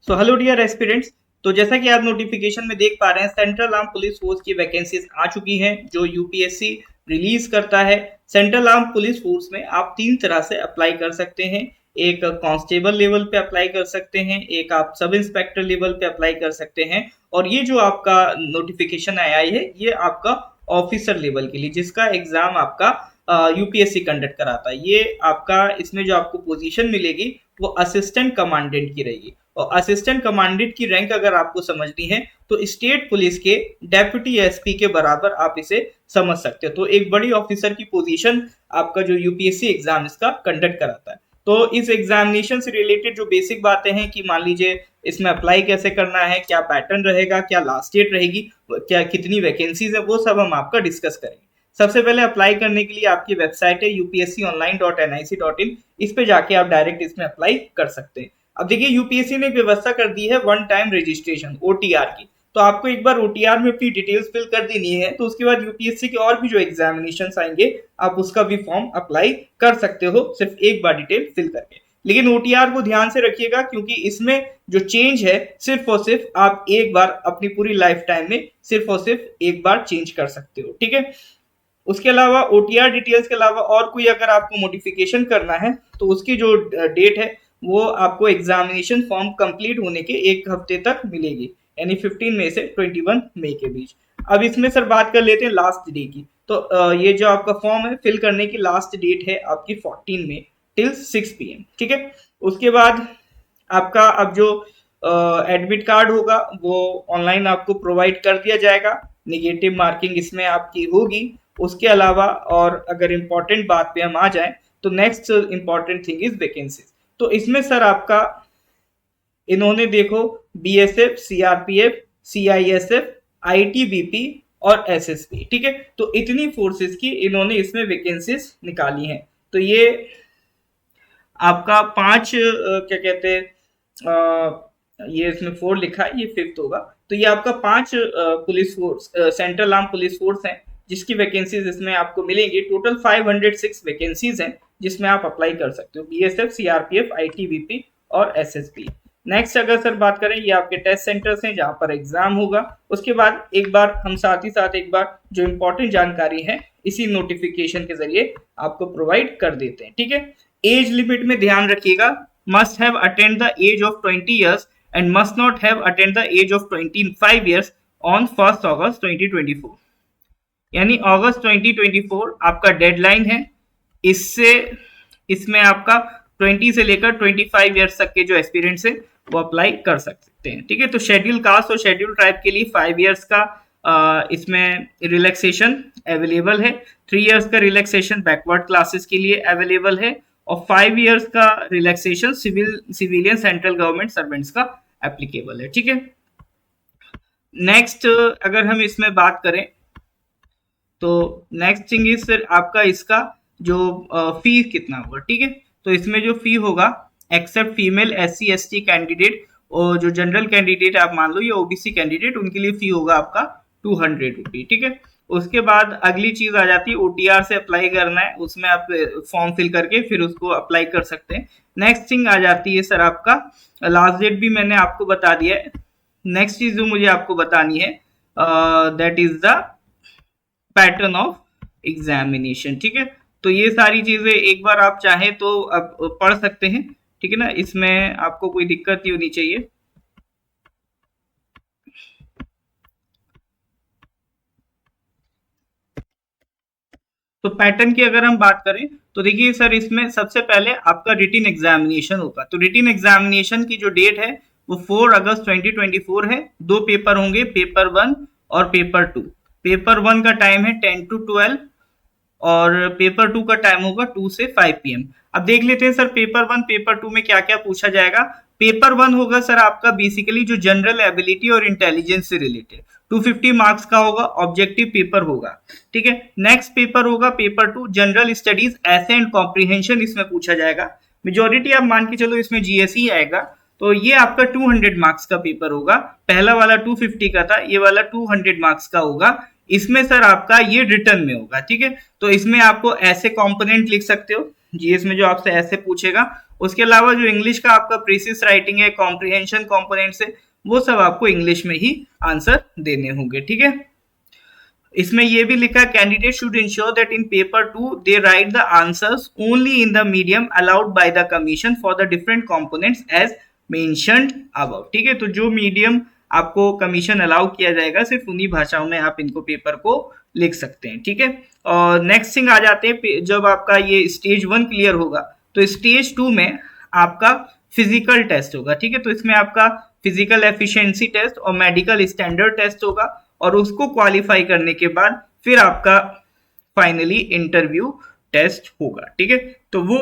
So hello dear aspirants. तो जैसा कि आप नोटिफिकेशन में देख पा रहे हैं, सेंट्रल आर्म पुलिस फोर्स की वैकेंसीज आ चुकी हैं जो यूपीएससी रिलीज करता है। सेंट्रल आर्म पुलिस फोर्स में आप तीन तरह से अप्लाई कर सकते हैं। एक कांस्टेबल लेवल पे अप्लाई कर सकते हैं, एक आप सब इंस्पेक्टर लेवल पे अप्लाई कर सकते हैं, और ये जो आपका नोटिफिकेशन आया है ये आपका ऑफिसर लेवल के लिए, जिसका एग्जाम आपका यूपीएससी कंडक्ट कराता है। ये आपका इसमें जो आपको पोजीशन मिलेगी वो असिस्टेंट कमांडेंट की रहेगी। और असिस्टेंट कमांडेंट की रैंक अगर आपको समझनी है तो स्टेट पुलिस के डेप्यूटी एसपी के बराबर आप इसे समझ सकते हो। तो एक बड़ी ऑफिसर की पोजीशन आपका जो यूपीएससी एग्जाम इसका कंडक्ट कराता है। तो इस एग्जामिनेशन से रिलेटेड जो बेसिक बातें हैं कि मान लीजिए इसमें अप्लाई कैसे करना है, क्या पैटर्न रहेगा, क्या लास्ट डेट रहेगी, क्या कितनी वैकेंसीज है, वो सब हम आपका डिस्कस करेंगे। सबसे पहले अप्लाई करने के लिए आपकी वेबसाइट है upsconline.nic.in। इस पे जाके आप डायरेक्ट इसमें अप्लाई कर सकते हैं। अब देखिए यूपीएससी ने एक व्यवस्था कर दी है वन टाइम रजिस्ट्रेशन ओटीआर की। तो आपको एक बार ओटीआर में अपनी डिटेल्स फिल कर देनी है, तो उसके बाद यूपीएससी के और भी जो एग्जामिनेशन आएंगे आप उसका भी फॉर्म अप्लाई कर सकते हो, सिर्फ एक बार डिटेल फिल करके। लेकिन ओटीआर को ध्यान से रखिएगा क्योंकि इसमें जो चेंज है सिर्फ और सिर्फ आप एक बार अपनी पूरी लाइफ टाइम में सिर्फ और सिर्फ एक बार चेंज कर सकते हो, ठीक है। उसके अलावा ओटीआर डिटेल्स के अलावा और कोई अगर आपको मॉडिफिकेशन करना है तो उसकी जो डेट है वो आपको एग्जामिनेशन फॉर्म कंप्लीट होने के एक हफ्ते तक मिलेगी, यानी 15 मई से 21 मई के बीच। अब इसमें सर बात कर लेते हैं लास्ट डे की। तो ये जो आपका फॉर्म है फिल करने की लास्ट डेट है आपकी 14 मई टिल 6 PM, ठीक है। उसके बाद आपका अब जो एडमिट कार्ड होगा वो ऑनलाइन आपको प्रोवाइड कर दिया जाएगा। निगेटिव मार्किंग इसमें आपकी होगी। उसके अलावा और अगर इम्पोर्टेंट बात पे हम आ जाएं तो next important thing is vacancy. तो इसमें सर आपका इन्होंने देखो बीएसएफ, सीआरपीएफ, सीआईएसएफ, आईटीबीपी और एसएसपी, ठीक है। तो इतनी फोर्सेस की इन्होंने इसमें वैकेंसीज निकाली हैं। तो ये आपका पांच क्या कहते हैं, ये इसमें 4 लिखा है, ये 5th होगा। तो ये आपका 5 police force, central arm police force है जिसकी वैकेंसीज इसमें आपको मिलेंगी। टोटल 506 वैकेंसीज हैं जिसमें आप अप्लाई कर सकते हो, बीएसएफ, सीआरपीएफ, आईटीबीपी और एसएसपी। नेक्स्ट अगर सर बात करें, ये आपके टेस्ट सेंटर्स हैं जहां पर एग्जाम होगा। उसके बाद एक बार हम साथ ही साथ एक बार जो इंपॉर्टेंट जानकारी है इसी नोटिफिकेशन के जरिए आपको प्रोवाइड कर देते हैं, ठीक है। एज लिमिट में ध्यान रखिएगा, must have attend the age of 20 years and must not have attend the age of 25 years on 1 August 2024। यानी अगस्त 2024 आपका डेडलाइन है। इससे इसमें आपका 20 से लेकर 25 ईयर्स तक के जो एस्पिरेंट्स हैं वो अप्लाई कर सकते हैं, ठीक है। तो शेड्यूल कास्ट और शेड्यूल ट्राइब के लिए 5 ईयर्स का इसमें रिलैक्सेशन अवेलेबल है। 3 ईयर्स का रिलैक्सेशन बैकवर्ड क्लासेस के लिए अवेलेबल है और 5 ईयर्स का relaxation civilian central government servants का एप्लीकेबल है, ठीक है। नेक्स्ट अगर हम इसमें बात करें तो नेक्स्ट थिंग इज सर आपका इसका जो फी कितना होगा, ठीक है। तो इसमें जो फी होगा except female SC ST candidate और जो जनरल कैंडिडेट आप मान लो ये ओबीसी कैंडिडेट, उनके लिए फी होगा आपका 200 रुपी, ठीक है। उसके बाद अगली चीज आ जाती है ओटीआर से अप्लाई करना है, उसमें आप फॉर्म फिल करके फिर उसको अप्लाई कर सकते हैं। नेक्स्ट थिंग आ जाती है सर आपका लास्ट डेट भी मैंने आपको बता दिया है। नेक्स्ट चीज जो मुझे आपको बतानी है that is the pattern of examination, ठीक है। तो ये सारी चीजें एक बार आप चाहें तो अब पढ़ सकते हैं, ठीक है ना, इसमें आपको कोई दिक्कत नहीं होनी चाहिए। तो पैटर्न की अगर हम बात करें तो देखिए सर इसमें सबसे पहले आपका रिटिन एग्जामिनेशन होगा। तो रिटिन एग्जामिनेशन की जो डेट है वो 4 अगस्त 2024 है। 2 पेपर होंगे, पेपर 1 और पेपर 2। पेपर 1 का टाइम है 10 to 12 और पेपर 2 का टाइम होगा 2 से 5 PM। अब देख लेते हैं सर पेपर 1 पेपर 2 में क्या क्या पूछा जाएगा। पेपर 1 होगा सर आपका बेसिकली जो जनरल एबिलिटी और इंटेलिजेंस से रिलेटेड 250 मार्क्स का होगा, ऑब्जेक्टिव पेपर होगा, ठीक है। नेक्स्ट पेपर होगा पेपर 2 जनरल स्टडीज ऐसे एंड कॉम्प्रिहेंशन, इसमें पूछा जाएगा। मेजोरिटी आप मान के चलो इसमें जीएस ही आएगा। तो ये आपका 200 मार्क्स का पेपर होगा। पहला वाला 250 का था, ये वाला 200 मार्क्स का होगा। इसमें सर आपका ये रिटर्न में होगा, ठीक है। तो इसमें आपको ऐसे कंपोनेंट लिख सकते हो जीएस में जो आपसे ऐसे पूछेगा। उसके अलावा जो इंग्लिश का आपका प्रीसिस राइटिंग है, कॉम्प्रिहेंशन कंपोनेंट्स है, वो सब आपको इंग्लिश में ही आंसर देने होंगे, ठीक है। इसमें ये भी लिखा है candidate should ensure that in paper 2 they write the answers only in the medium allowed by the commission for the different components as mentioned above, ठीक है। तो जो मीडियम आपको कमीशन अलाउ किया जाएगा सिर्फ उन्हीं भाषाओं में आप इनको पेपर को लिख सकते हैं, ठीक है। और नेक्स्ट थिंग आ जाते हैं, जब आपका ये स्टेज 1 क्लियर होगा तो स्टेज 2 में आपका फिजिकल टेस्ट होगा, ठीक है। तो इसमें आपका फिजिकल एफिशिएंसी टेस्ट और मेडिकल स्टैंडर्ड टेस्ट होगा, और उसको क्वालिफाई करने के बाद फिर आपका फाइनली इंटरव्यू टेस्ट होगा, ठीक है। तो वो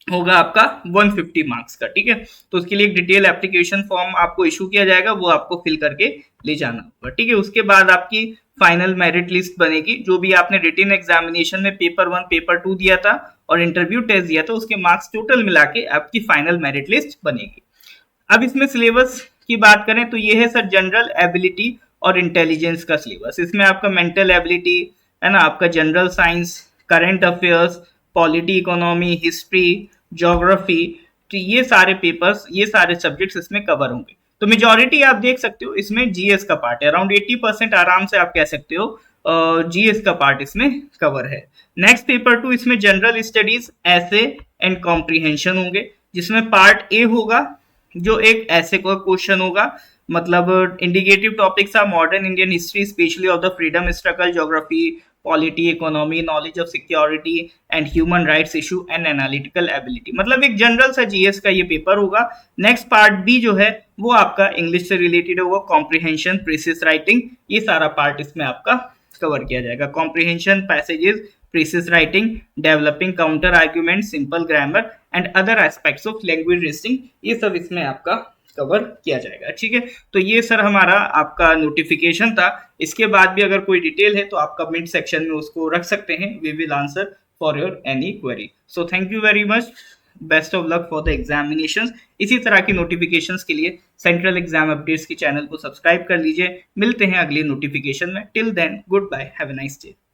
होगा आपका 150 मार्क्स का, ठीक है। तो उसके लिए एक डिटेल एप्लीकेशन फॉर्म आपको इशू किया जाएगा, वो आपको फिल करके ले जाना होगा, ठीक है। उसके बाद आपकी फाइनल मेरिट लिस्ट बनेगी। जो भी आपने रिटन एग्जामिनेशन में पेपर 1 पेपर 2 दिया था और इंटरव्यू टेस्ट दिया था, उसके मार्क्स टोटल मिला के आपकी फाइनल मेरिट लिस्ट बनेगी। अब इसमें सिलेबस की बात करें तो ये है सर जनरल एबिलिटी और इंटेलिजेंस का सिलेबस। इसमें आपका मेंटल एबिलिटी है ना, आपका general science, current affairs, polity, economy, history, geography, तो ये सारे पेपर्स, ये सारे सब्जेक्ट्स इसमें कवर होंगे। तो मेजॉरिटी आप देख सकते हो इसमें जीएस का पार्ट है, अराउंड 80% आराम से आप कह सकते हो जीएस का पार्ट इसमें कवर है। नेक्स्ट पेपर 2 इसमें जनरल स्टडीज, ऐसे एंड कॉम्प्रिहेंशन होंगे, जिसमें पार्ट ए होगा जो एक ऐसे का क्वेश्चन होगा, मतलब indicative topics are modern Indian history specially of the freedom struggle, geography, polity, economy, knowledge of security and human rights issue and analytical ability, मतलब एक जनरल सा जीएस का ये पेपर होगा। नेक्स्ट पार्ट बी जो है वो आपका इंग्लिश से रिलेटेड होगा, कॉम्प्रिहेंशन, प्रीसिस राइटिंग, ये सारा पार्ट इसमें आपका कवर किया जाएगा। Comprehension, passages, precis writing, developing counter argument, simple grammar and other aspects of language reasoning, ये सब इसमें आपका कवर किया जाएगा, ठीक है। तो ये सर हमारा आपका नोटिफिकेशन था। इसके बाद भी अगर कोई डिटेल है तो आप कमेंट सेक्शन में उसको रख सकते हैं, we will answer for your any query. So thank you very much, best of luck for the examinations. इसी तरह की नोटिफिकेशंस के लिए सेंट्रल एग्जाम अपडेट्स की चैनल को सब्सक्राइब कर लीजिए। मिलते हैं अगले नोटिफिकेशन में, till then goodbye, have a nice day.